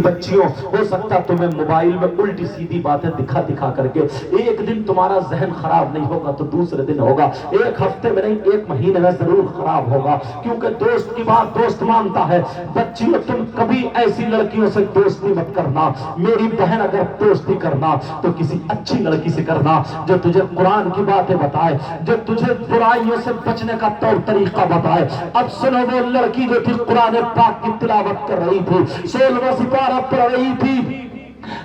بچیوں، ہو سکتا تمہیں موبائل میں الٹی سیدھی باتیں دکھا دکھا کر کے ایک دن تمہارا ذہن خراب نہیں ہوگا تو دوسرے دن ہوگا، ایک ہفتے میں نہیں ایک مہینے میں ضرور خراب ہوگا، کیونکہ دوست کی بات دوست مانتا ہے۔ بچیوں، تم کبھی ایسی لڑکیوں سے دوستی مت کرنا، میری بہن اگر دوستی کرنا تو کسی اچھی لڑکی سے کرنا جو تجھے قرآن کی باتیں بتائے، جو تجھے برائیوں سے بچنے کا طور طریقہ بتائے۔ اب سنو، وہ لڑکی جو تھی قرآن پاک کی تلاوت کر رہی تھی، 16واں سپارہ پڑھ رہی تھی،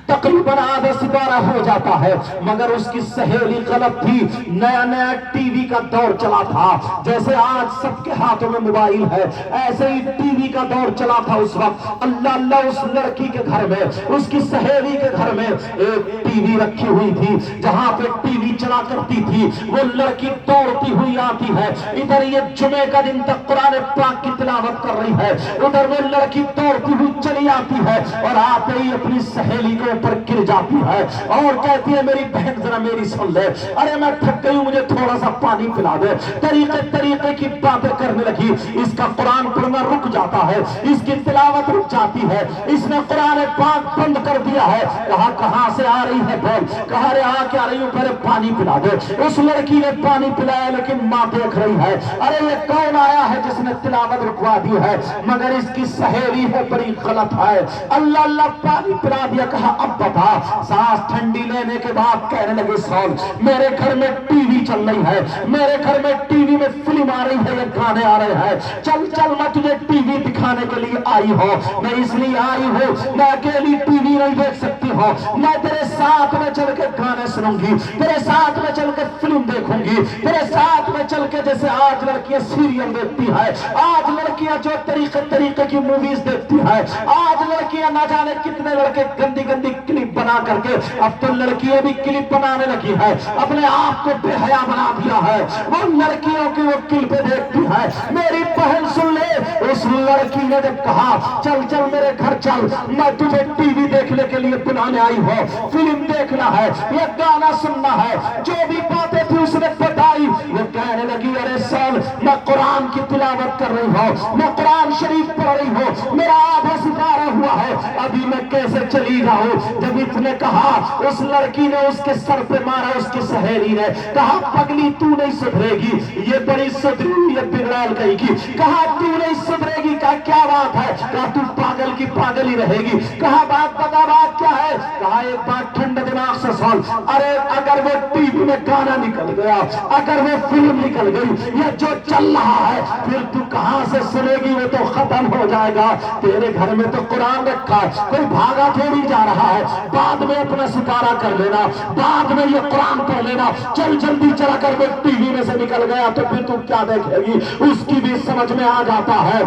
تقریباً آدھا سپارہ ہو جاتا ہے، مگر اس کی سہیلی غلط تھی۔ نیا نیا ٹی وی کا دور چلا تھا، جیسے آج سب کے ہاتھوں میں موبائل ہے، ایسے ہی ٹی وی کا دور چلا تھا اس وقت۔ اللہ اللہ، اس لڑکی کے گھر میں، اس کی سہیلی کے گھر میں ایک ٹی وی رکھی ہوئی تھی، جہاں پہ ٹی وی چلا کرتی تھی وہ لڑکی دوڑتی ہوئی آتی ہے، ادھر یہ جمعے کا دن تک قرآن پاک کی تلاوت کر رہی ہے، ادھر وہ لڑکی دوڑتی ہوئی چلی آتی ہے اور آتے ہی اپنی سہیلی کے اوپر گر جاتی ہے اور کہتی ہے میری بہن ذرا میری سن لے، ارے میں تھک گئی ہوں، مجھے تھوڑا سا پانی پلا دے۔ طریقے طریقے کی باتیں کرنے لگی، اس کا قرآن پڑھنا رک جاتا ہے، اس کی تلاوت رک جاتی ہے، اس نے قرآن پاک بند کر دیا ہے۔ کہا کہاں سے آ رہی ہے بول، کہا رے آ کے آ رہی ہوں، پہلے پانی پلا دے۔ اس لڑکی نے پانی پلایا، لیکن ماں دیکھ رہی ہے، ارے یہ کون آیا ہے جس نے تلاوت رکوا دی ہے، مگر اس کی سہیلی ہے بڑی غلط ہے۔ اللہ اللہ پانی پلا دیا، کہا اب بتا۔ سانس ٹھنڈی لینے کے بعد کہنے لگے سون، میرے گھر میں ٹی وی چل رہی ہے، میرے گھر میں ٹی وی میں فلم آ رہی ہے، یہ گانے آ رہے ہیں، چل چل میں تجھے ٹی وی دکھانے کے لیے آئی ہوں، میں اس لیے آئی ہوں، میں اکیلی ٹی وی نہیں دیکھ سکتی ہوں، میں تیرے ساتھ میں چل کے گانے سنوں گی، تیرے ساتھ میں چل کے فلم دیکھوں گی، تیرے ساتھ میں چل کے، جیسے آج لڑکیاں سیریل دیکھتی ہے، آج لڑکیاں جو طریقے طریقے کی موویز دیکھتی ہے، آج لڑکیاں نہ جانے کتنے لڑکے گندی گندی کلپ بنا کر کے، اب تو لڑکیاں بھی کلپ بنانے لگی ہے، اپنے آپ کو بے حیا بنا دیا ہے، وہ لڑکیوں کی وہ کلپیں دیکھتی ہے۔ میری بہن سن لے، اس لڑکی نے جب کہا چل چل میرے گھر چل، میں تجھے ٹی وی دیکھنے کے لیے بلانے آئی ہوں، فلم دیکھنا ہے، یہ گانا سننا ہے، جو بھی باتیں تھی اس نے بتائی، وہ کہنے لگی ارے سن، میں قرآن کی تلاوت کر رہی ہوں، میں قرآن شریف پڑھ رہی ہوں، میرا آدھا سپارہ ہوا ہے، ابھی میں کیسے چلی جاؤں؟ جب اس نے کہا، اس لڑکی نے اس کے سر پہ مارا، اس کی سہیلی نے کہا پگلی تو نہیں سدھرے گی، یہ بڑی سدھری ہوئی ہے بگڑال کہیں کی، کہا تو نہیں سدھرے گی، کہا کیا بات ہے، کہا تو پاگل کی پاگل ہی رہے گی، کہا بات بتا بات کیا ہے، کہا ایک بات ٹھنڈے دماغ سے سن، ارے اگر وہ ٹی وی میں گانا نکل گیا، اگر وہ فلم نکل گئی، یا جو چل رہا ہے، پھر تو کہاں سے سنے گی، وہ تو ختم ہو جائے گا، تیرے گھر میں تو قرآن رکھا ہے، کوئی بھاگا تھوڑی جا رہا ہے، بعد میں اپنا سپارہ کر لینا، بعد میں یہ قرآن پڑھ لینا، چل جلدی چلا کر وہ ٹی وی میں سے نکل گیا تو پھر تم کیا دیکھے گی، اس کی بھی سمجھ میں آ جاتا ہے۔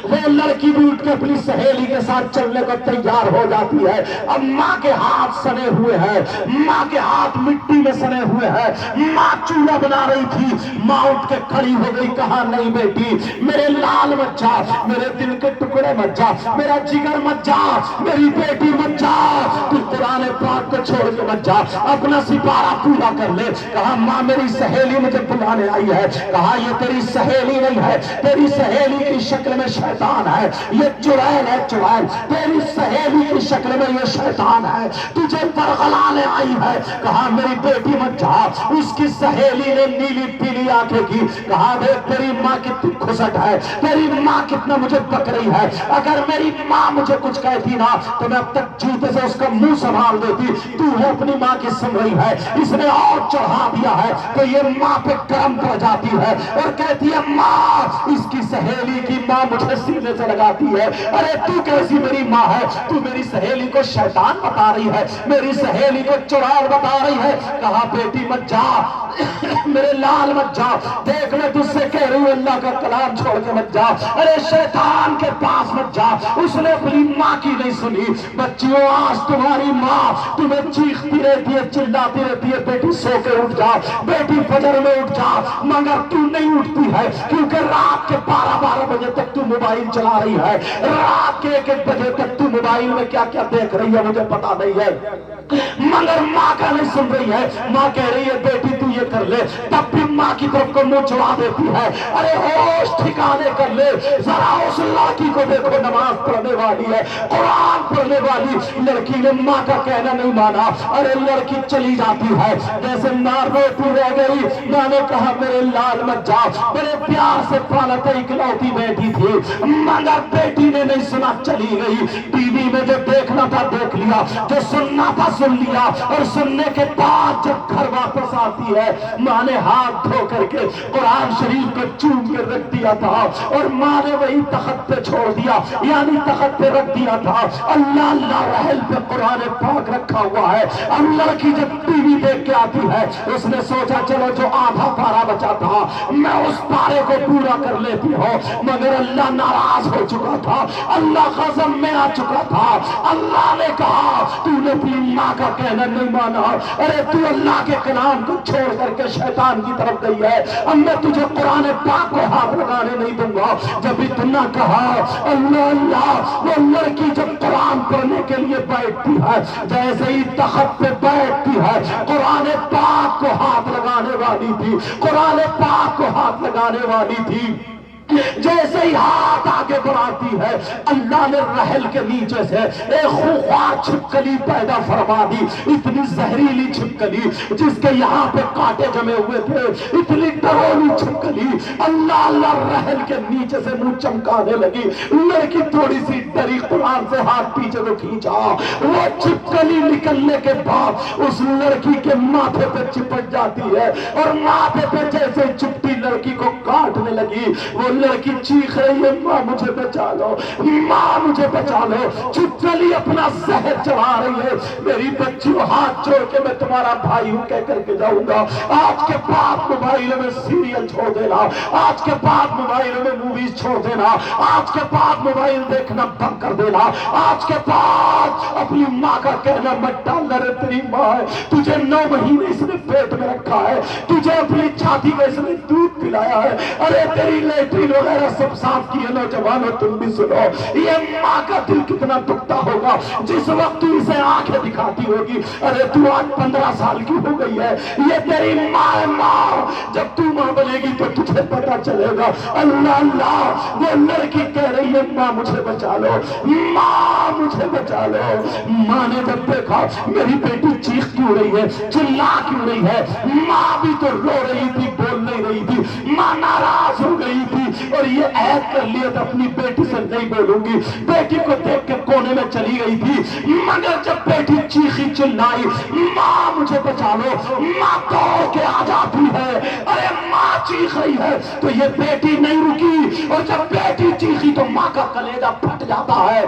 وہ لڑکی بھی اٹھ کے اپنی سہیلی کے ساتھ چلنے کو تیار ہو جاتی ہے، اب ماں کے ہاتھ سنے ہوئے ہیں، ماں کے ہاتھ مٹی میں سنے ہوئے ہیں، ماں چولہا بنا رہی تھی، ماں اٹھ کے کھڑی ہو گئی، کہا نہیں بیٹی، میرے لال مت جا، میرے دل کے ٹکڑے مت جا، میرا جگر مت جا، میری بیٹی مت جا، تو قرآن پاک کو چھوڑ کے مت جا، اپنا سپارہ پورا کر لے۔ کہا ماں میری سہیلی مجھے بلانے آئی ہے، کہا یہ تیری سہیلی نہیں ہے، تیری سہیلی کی شکل میں شیطان ہے، یہ چڑیل ہے چڑیل، تیری سہیلی کی شکل میں یہ شیطان ہے، تجھے برگلانے آئی ہے۔ کہا میری بیٹی مت جا۔ اس کی سہیلی نے نیلی پیلی آنکھیں کی، کہا دیکھ تیری ماں کتنی کھسٹ ہے، تیری ماں کتنا مجھے بک رہی ہے، اگر میری ماں مجھے کچھ کہتی نا تو میں اب تک جوتے سے اس کا منہ سنبھال دیتی، تو ہے اپنی ماں کی سن رہی ہے، اس نے اور چڑھا دیا ہے تو یہ ماں پہ گرم پڑ جاتی ہے اور کہتی ہے ماں، اس کی سہیلی کی ماں مجھے سینے سے لگاتی ہے، ارے تو کیسی میری ماں ہے، تو میری سہیلی کو شیطان بتا رہی ہے، میری سہیلی کو چڑیل بتا رہی ہے۔ کہا بیٹی مت جا، میرے لال مت جا، دیکھ میں تجھ سے کہہ رہی ہوں اللہ کا کلام چھوڑ کے مت جا، ارے شیطان کے پاس مت جا۔ اس نے اپنی ماں کی نہیں سنی۔ بچیوں آج تمہاری ماں تمہیں چیختی رہتی ہے، چلاتی رہتی ہے بیٹی سو کے اٹھ جا، بیٹی فجر میں اٹھ جا، مگر تو نہیں اٹھتی ہے کیونکہ رات کے 12 بجے تک تو تو موبائل چلا رہی ہے، رات کے 1 بجے تک تو موبائل میں کیا کیا دیکھ رہی ہے مجھے پتا نہیں ہے، مگر ماں کا نہیں سن رہی ہے۔ ماں کہہ رہی ہے بیٹی تو یہ کر لے، تب بھی ماں کی طرف کو منہ چڑھا دیتی ہے۔ ارے ہوش ٹھکانے کر لے، ذرا اس لڑکی کو دیکھو، نماز پڑھنے والی ہے، قرآن پڑھنے والی لڑکی نے ماں کا کہنا نہیں مانا، ارے لڑکی چلی جاتی ہے۔ جیسے ماں روتی رہ گئی، ماں نے کہا میرے لال مت جا، بڑے پیار سے پالا تھا، اکلوتی بیٹی تھی، مگر بیٹی نے نہیں سنا، چلی گئی۔ ٹی وی میں جو دیکھنا تھا دیکھ لیا، جو سننا تھا سن لیا، اور سننے کے بعد جب گھر واپس آتی ہے، ماں نے ہاتھ دھو کر کے قرآن شریف کو چوم کے رکھ دیا تھا، اور ماں نے وہی تخت پہ چھوڑ دیا، یعنی تخت پہ رکھ دیا تھا، اللہ اللہ رحل پہ قرآن پاک رکھا ہوا ہے۔ اب لڑکی جب ٹی وی دیکھ کے آتی ہے، اس نے سوچا چلو جو آدھا پارا بچا تھا میں اس پارے کو پورا کر لیتی ہوں، مگر اللہ ناراض ہو چکا تھا، اللہ غضب میں آ چکا تھا۔ اللہ نے کہا تو نے اپنی ماں کا کہنا نہیں مانا، ارے تو اللہ کے کلام کو چھوڑ کر کے شیطان کی طرف گئی ہے، اب میں تجھے قرآن پاک کو ہاتھ لگانے نہیں دوں گا۔ جب اتنا کہا، اللہ اللہ، وہ لڑکی جب قرآن پڑھنے کے لیے بیٹھتی ہے، جیسے ہی تخت پہ بیٹھتی ہے، قرآن پاک کو ہاتھ لگانے والی تھی، قرآن پاک کو ہاتھ لگانے والی تھی، جیسے ہی ہاتھ آگے بڑھاتی ہے، اللہ نے رحل کے نیچے سے ایک خوخوار چھپکلی پیدا فرما دی، اتنی زہریلی چھپکلی جس کے یہاں پہ کانٹے جمے ہوئے تھے، اتنی ڈراؤنی چھپکلی، اللہ اللہ رحل کے نیچے سے منہ چمکانے لگی۔ لڑکی تھوڑی سی ڈری، قرآن سے ہاتھ پیچھے کو کھینچا، وہ چھپکلی نکلنے کے بعد اس لڑکی کے ماتھے پہ چپٹ جاتی ہے، اور ماتھے پہ جیسے چپٹی لڑکی کو کاٹنے لگی، وہ لڑکی چیخ رہی ہے ماں مجھے بچا لو، ماں مجھے بچا لو، چھپکلی اپنا زہر چڑھا رہی ہے۔ میری بچیوں ہاتھ جوڑ کے میں تمہارا بھائی ہوں کہہ کر کے جاؤں گا، آج کے بعد موبائل میں سیریل چھوڑ دینا، آج کے بعد موبائل میں موویز چھوڑ دینا، آج کے بعد موبائل دیکھنا بند کر دینا، آج کے بعد اپنی ماں کا کہنا مت ڈالنا۔ رے تیری ماں ہے، تجھے 9 مہینے اس نے پیٹ میں رکھا ہے، تجھے اپنی چھاتی میں اس نے دودھ پلایا ہے، ارے تیری لیٹرین وغیرہ سب صاف کیے۔ نوجوانوں تم بھی سنو، یہ ماں کا دل کتنا دکھتا ہوگا جس وقت تو اسے آنکھیں دکھاتی ہوگی، ارے تو آج 15 سال کی ہو گئی ہے، یہ تیری ماں ہے۔ ماں جب تو ماں بنے گی تو تجھے پتا چلے گا۔ اللہ اللہ، وہ لڑکی کہہ رہی ہے ماں مجھے بچا لو، ماں مجھے بچا لو۔ ماں نے جب دیکھا میری بیٹی چیخ کیوں رہی ہے، چلا کیوں رہی ہے، ماں بھی تو رو رہی تھی، بول نہیں رہی تھی، ماں ناراض ہو گئی تھی، اور یہ عہد کر لیا تھا اپنی بیٹی سے نہیں بولوں گی۔ بیٹی کو دیکھ کے کونے میں چلی گئی تھی، مگر جب بیٹی چیخی چلائی ماں مجھے بچا لو، ماں دوڑ کے آ جاتی ہے۔ ارے ماں چیخ رہی ہے تو یہ بیٹی نہیں رکی، اور جب بیٹی چیخی تو ماں کا کلیجہ پھٹ جاتا ہے،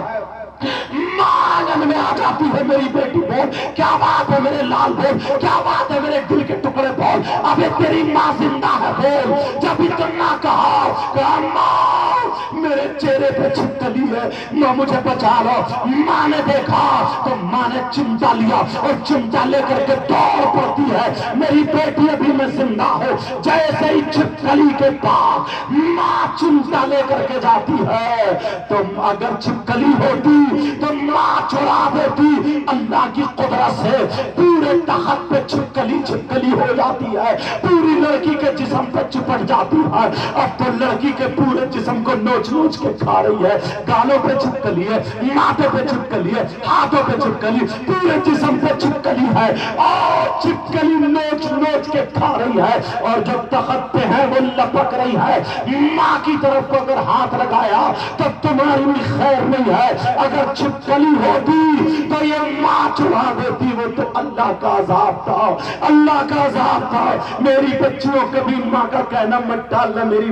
ماں آنگن میں آ جاتی ہے۔ میری بیٹی بول کیا بات ہے، میرے لال بول کیا بات ہے، میرے دل کے ٹکڑے بول ابھی تیری ماں زندہ ہے بول۔ جب اتنا کہا ماں میرے چہرے پہ چھپکلی ہے، ماں مجھے بچا لو۔ ماں نے دیکھا تو ماں نے چمٹا لیا، اور چمٹا لے کر کے دوڑ پڑتی ہے، میری بیٹی ابھی میں زندہ ہوں۔ جیسے ہی چھپکلی کے پاس ماں چمٹا لے کر کے جاتی ہے، تو اگر چھپکلی ہوتی تو ماں چھڑا دیتی، اللہ کی قدرت سے پورے تخت پہ چھپکلی چھپکلی ہو جاتی ہے، پوری لڑکی کے جسم پہ چپٹ جاتی ہے۔ اب تو لڑکی کے پورے جسم کو نوچ نوچ کے کھا رہی ہے، گالوں پہ چھپکلی ہے، ماتھے پہ چھپکلی ہے، ہاتھوں پہ چھپکلی، پورے جسم پہ چھپکلی ہے، اور چھپکلی نوچ نوچ کے کھا رہی ہے، اور جو تخت پہ ہے وہ لپک رہی ہے۔ ماں کی طرف کو اگر ہاتھ لگایا تو تمہاری بھی خیر نہیں ہے، اگر چھپکلی ہوتی تو یہ ماں چھڑا دیتی، وہ تو اللہ کا عذاب تھا، اللہ کا عذاب تھا۔ میری بچیوں کبھی ماں کا کہنا مت ڈالنا، میری